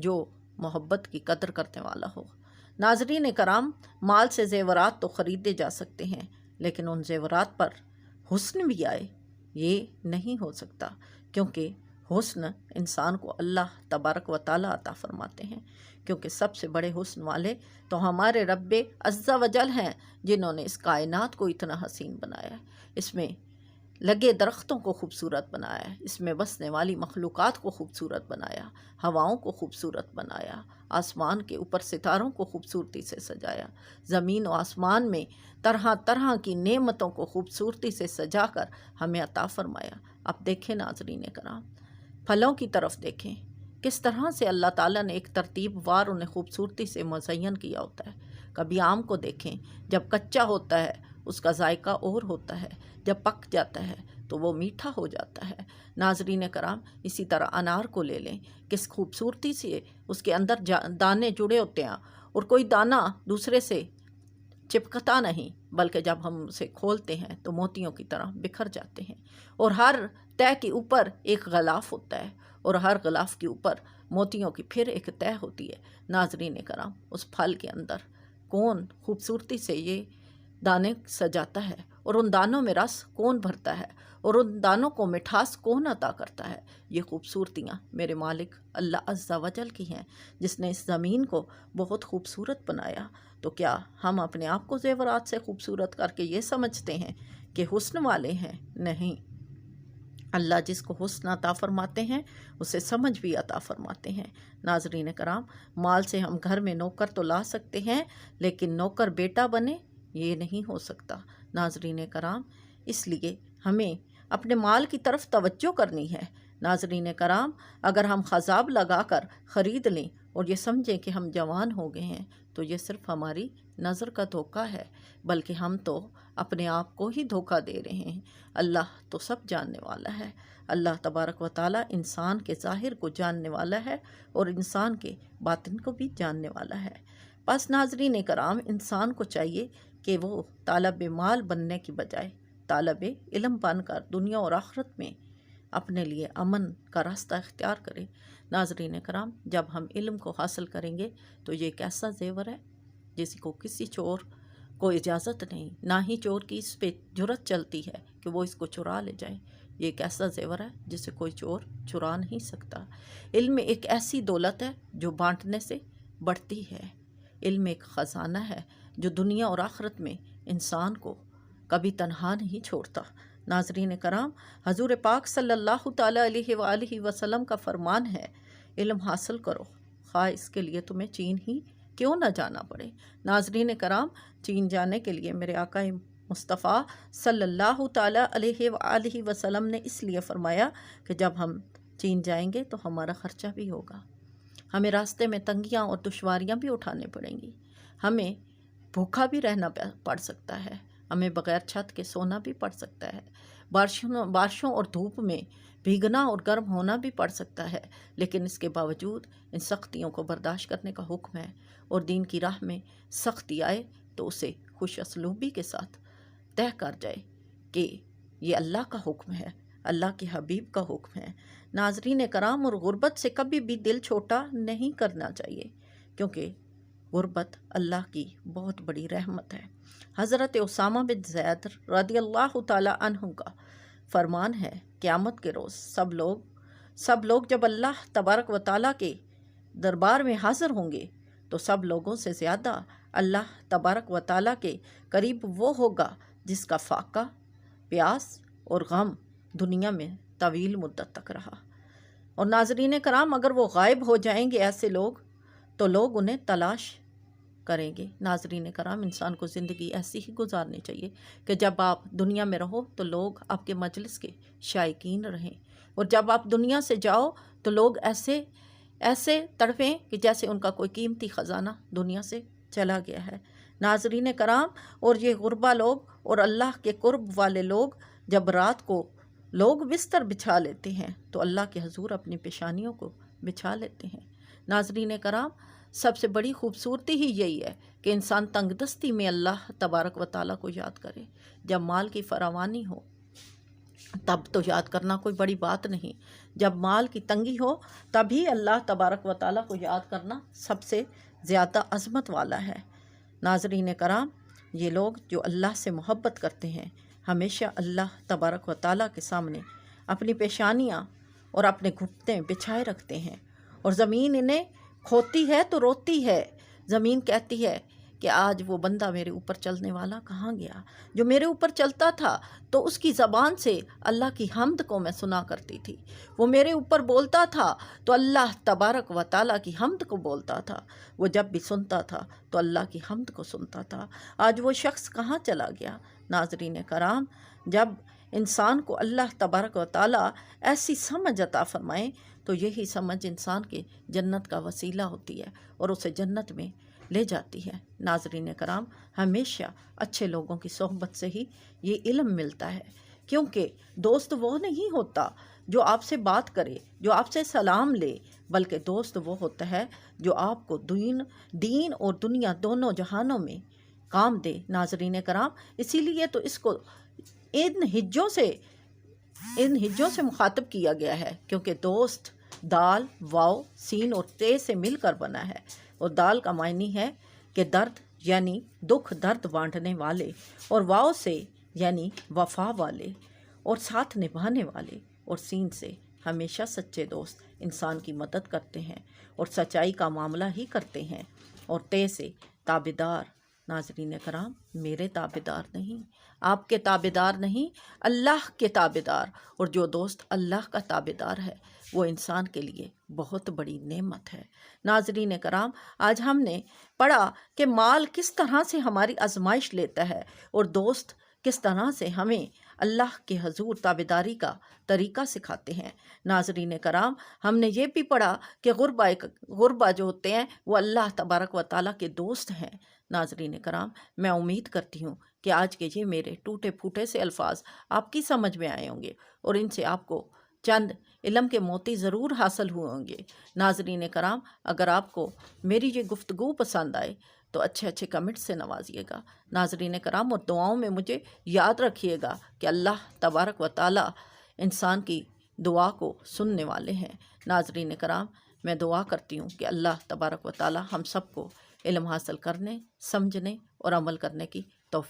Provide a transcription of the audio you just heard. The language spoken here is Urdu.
جو محبت کی قدر کرنے والا ہو۔ ناظرین کرام، مال سے زیورات تو خریدے جا سکتے ہیں، لیکن ان زیورات پر حسن بھی آئے، یہ نہیں ہو سکتا، کیونکہ حسن انسان کو اللہ تبارک و تعالیٰ عطا فرماتے ہیں، کیونکہ سب سے بڑے حسن والے تو ہمارے رب عز و جل ہیں، جنہوں نے اس کائنات کو اتنا حسین بنایا ہے، اس میں لگے درختوں کو خوبصورت بنایا ہے، اس میں بسنے والی مخلوقات کو خوبصورت بنایا، ہواؤں کو خوبصورت بنایا، آسمان کے اوپر ستاروں کو خوبصورتی سے سجایا، زمین و آسمان میں طرح طرح کی نعمتوں کو خوبصورتی سے سجا کر ہمیں عطا فرمایا۔ اب دیکھیں ناظرین کرام، پھلوں کی طرف دیکھیں، کس طرح سے اللہ تعالیٰ نے ایک ترتیب وار انہیں خوبصورتی سے مزین کیا ہوتا ہے۔ کبھی آم کو دیکھیں، جب کچا ہوتا ہے اس کا ذائقہ اور ہوتا ہے، جب پک جاتا ہے تو وہ میٹھا ہو جاتا ہے۔ ناظرین کرام، اسی طرح انار کو لے لیں، کس خوبصورتی سے اس کے اندر دانے جڑے ہوتے ہیں، اور کوئی دانہ دوسرے سے چپکتا نہیں، بلکہ جب ہم اسے کھولتے ہیں تو موتیوں کی طرح بکھر جاتے ہیں، اور ہر تہہ کے اوپر ایک غلاف ہوتا ہے، اور ہر غلاف کے اوپر موتیوں کی پھر ایک تہہ ہوتی ہے۔ ناظرین کرام، اس پھل کے اندر کون خوبصورتی سے یہ دانے سجاتا ہے، اور ان دانوں میں رس کون بھرتا ہے، اور ان دانوں کو مٹھاس کون عطا کرتا ہے؟ یہ خوبصورتیاں میرے مالک اللہ عز و جل کی ہیں، جس نے اس زمین کو بہت خوبصورت بنایا۔ تو کیا ہم اپنے آپ کو زیورات سے خوبصورت کر کے یہ سمجھتے ہیں کہ حسن والے ہیں؟ نہیں، اللہ جس کو حسن عطا فرماتے ہیں اسے سمجھ بھی عطا فرماتے ہیں۔ ناظرین کرام، مال سے ہم گھر میں نوکر تو لا سکتے ہیں، لیکن نوکر بیٹا بنے یہ نہیں ہو سکتا۔ ناظرین کرام، اس لیے ہمیں اپنے مال کی طرف توجہ کرنی ہے۔ ناظرین کرام، اگر ہم خضاب لگا کر خرید لیں اور یہ سمجھیں کہ ہم جوان ہو گئے ہیں تو یہ صرف ہماری نظر کا دھوکہ ہے، بلکہ ہم تو اپنے آپ کو ہی دھوکہ دے رہے ہیں۔ اللہ تو سب جاننے والا ہے۔ اللہ تبارک و تعالیٰ انسان کے ظاہر کو جاننے والا ہے اور انسان کے باطن کو بھی جاننے والا ہے۔ بس ناظرین کرام، انسان کو چاہیے کہ وہ طالب مال بننے کی بجائے طالب علم بن کر دنیا اور آخرت میں اپنے لیے امن کا راستہ اختیار کرے۔ ناظرین کرام، جب ہم علم کو حاصل کریں گے تو یہ ایک ایسا زیور ہے جس کو کسی چور کو اجازت نہیں، نہ ہی چور کی اس پہ جرت چلتی ہے کہ وہ اس کو چرا لے جائے۔ یہ ایک ایسا زیور ہے جسے کوئی چور چرا نہیں سکتا۔ علم ایک ایسی دولت ہے جو بانٹنے سے بڑھتی ہے۔ علم ایک خزانہ ہے جو دنیا اور آخرت میں انسان کو کبھی تنہا نہیں چھوڑتا۔ ناظرین کرام، حضور پاک صلی اللہ تعالیٰ علیہ وآلہ وسلم کا فرمان ہے، علم حاصل کرو، خواہ اس کے لیے تمہیں چین ہی کیوں نہ جانا پڑے۔ ناظرین کرام، چین جانے کے لیے میرے آقا مصطفیٰ صلی اللہ تعالیٰ علیہ وآلہ وسلم نے اس لیے فرمایا کہ جب ہم چین جائیں گے تو ہمارا خرچہ بھی ہوگا، ہمیں راستے میں تنگیاں اور دشواریاں بھی اٹھانے پڑیں گی، ہمیں بھوکا بھی رہنا پڑ سکتا ہے، ہمیں بغیر چھت کے سونا بھی پڑ سکتا ہے، بارشوں اور دھوپ میں بھیگنا اور گرم ہونا بھی پڑ سکتا ہے، لیکن اس کے باوجود ان سختیوں کو برداشت کرنے کا حکم ہے، اور دین کی راہ میں سختی آئے تو اسے خوش اسلوبی کے ساتھ طے کر جائے کہ یہ اللہ کا حکم ہے، اللہ کے حبیب کا حکم ہے۔ ناظرین کرام، اور غربت سے کبھی بھی دل چھوٹا نہیں کرنا چاہیے، کیونکہ غربت اللہ کی بہت بڑی رحمت ہے۔ حضرت اسامہ بن زید رضی اللہ تعالیٰ عنہ کا فرمان ہے، قیامت کے روز سب لوگ جب اللہ تبارک و تعالیٰ کے دربار میں حاضر ہوں گے تو سب لوگوں سے زیادہ اللہ تبارک و تعالیٰ کے قریب وہ ہوگا جس کا فاقہ، پیاس اور غم دنیا میں طویل مدت تک رہا۔ اور ناظرین کرام، اگر وہ غائب ہو جائیں گے ایسے لوگ تو لوگ انہیں تلاش کریں گے۔ ناظرین کرام، انسان کو زندگی ایسی ہی گزارنی چاہیے کہ جب آپ دنیا میں رہو تو لوگ آپ کے مجلس کے شائقین رہیں، اور جب آپ دنیا سے جاؤ تو لوگ ایسے تڑپیں کہ جیسے ان کا کوئی قیمتی خزانہ دنیا سے چلا گیا ہے۔ ناظرین کرام، اور یہ غربا لوگ اور اللہ کے قرب والے لوگ جب رات کو لوگ بستر بچھا لیتے ہیں تو اللہ کے حضور اپنی پیشانیوں کو بچھا لیتے ہیں۔ ناظرین کرام، سب سے بڑی خوبصورتی ہی یہی ہے کہ انسان تنگ دستی میں اللہ تبارک و تعالیٰ کو یاد کرے۔ جب مال کی فراوانی ہو تب تو یاد کرنا کوئی بڑی بات نہیں، جب مال کی تنگی ہو تبھی اللہ تبارک و تعالیٰ کو یاد کرنا سب سے زیادہ عظمت والا ہے۔ ناظرین کرام، یہ لوگ جو اللہ سے محبت کرتے ہیں ہمیشہ اللہ تبارک و تعالیٰ کے سامنے اپنی پیشانیاں اور اپنے گھٹنے بچھائے رکھتے ہیں، اور زمین انہیں کھوتی ہے تو روتی ہے۔ زمین کہتی ہے کہ آج وہ بندہ میرے اوپر چلنے والا کہاں گیا، جو میرے اوپر چلتا تھا تو اس کی زبان سے اللہ کی حمد کو میں سنا کرتی تھی، وہ میرے اوپر بولتا تھا تو اللہ تبارک و تعالیٰ کی حمد کو بولتا تھا، وہ جب بھی سنتا تھا تو اللہ کی حمد کو سنتا تھا۔ آج وہ شخص کہاں چلا گیا؟ ناظرین کرام، جب انسان کو اللہ تبارک و تعالیٰ ایسی سمجھ عطا فرمائے تو یہی سمجھ انسان کے جنت کا وسیلہ ہوتی ہے اور اسے جنت میں لے جاتی ہے۔ ناظرین کرام، ہمیشہ اچھے لوگوں کی صحبت سے ہی یہ علم ملتا ہے، کیونکہ دوست وہ نہیں ہوتا جو آپ سے بات کرے، جو آپ سے سلام لے، بلکہ دوست وہ ہوتا ہے جو آپ کو دین اور دنیا دونوں جہانوں میں کام دے۔ ناظرین کرام، اسی لیے تو اس کو ان ہجوں سے مخاطب کیا گیا ہے، کیونکہ دوست دال، واو، سین اور تے سے مل کر بنا ہے، اور دال کا معنی ہے کہ درد یعنی دکھ درد بانٹنے والے، اور واو سے یعنی وفا والے اور ساتھ نبھانے والے، اور سین سے ہمیشہ سچے دوست انسان کی مدد کرتے ہیں اور سچائی کا معاملہ ہی کرتے ہیں، اور تے سے تابعدار۔ ناظرین کرام، میرے تابعدار نہیں، آپ کے تابعدار نہیں، اللہ کے تابعدار، اور جو دوست اللہ کا تابعدار ہے وہ انسان کے لیے بہت بڑی نعمت ہے۔ ناظرین کرام، آج ہم نے پڑھا کہ مال کس طرح سے ہماری آزمائش لیتا ہے اور دوست کس طرح سے ہمیں اللہ کے حضور تابعداری کا طریقہ سکھاتے ہیں۔ ناظرین کرام، ہم نے یہ بھی پڑھا کہ غربا جو ہوتے ہیں وہ اللہ تبارک و تعالیٰ کے دوست ہیں۔ ناظرین کرام، میں امید کرتی ہوں کہ آج کے یہ میرے ٹوٹے پھوٹے سے الفاظ آپ کی سمجھ میں آئے ہوں گے اور ان سے آپ کو چند علم کے موتی ضرور حاصل ہوئے ہوں گے۔ ناظرین کرام، اگر آپ کو میری یہ گفتگو پسند آئے تو اچھے کمنٹ سے نوازیے گا۔ ناظرین کرام، اور دعاؤں میں مجھے یاد رکھیے گا کہ اللہ تبارک و تعالیٰ انسان کی دعا کو سننے والے ہیں۔ ناظرین کرام، میں دعا کرتی ہوں کہ اللہ تبارک و تعالیٰ ہم سب کو علم حاصل کرنے، سمجھنے اور عمل کرنے کی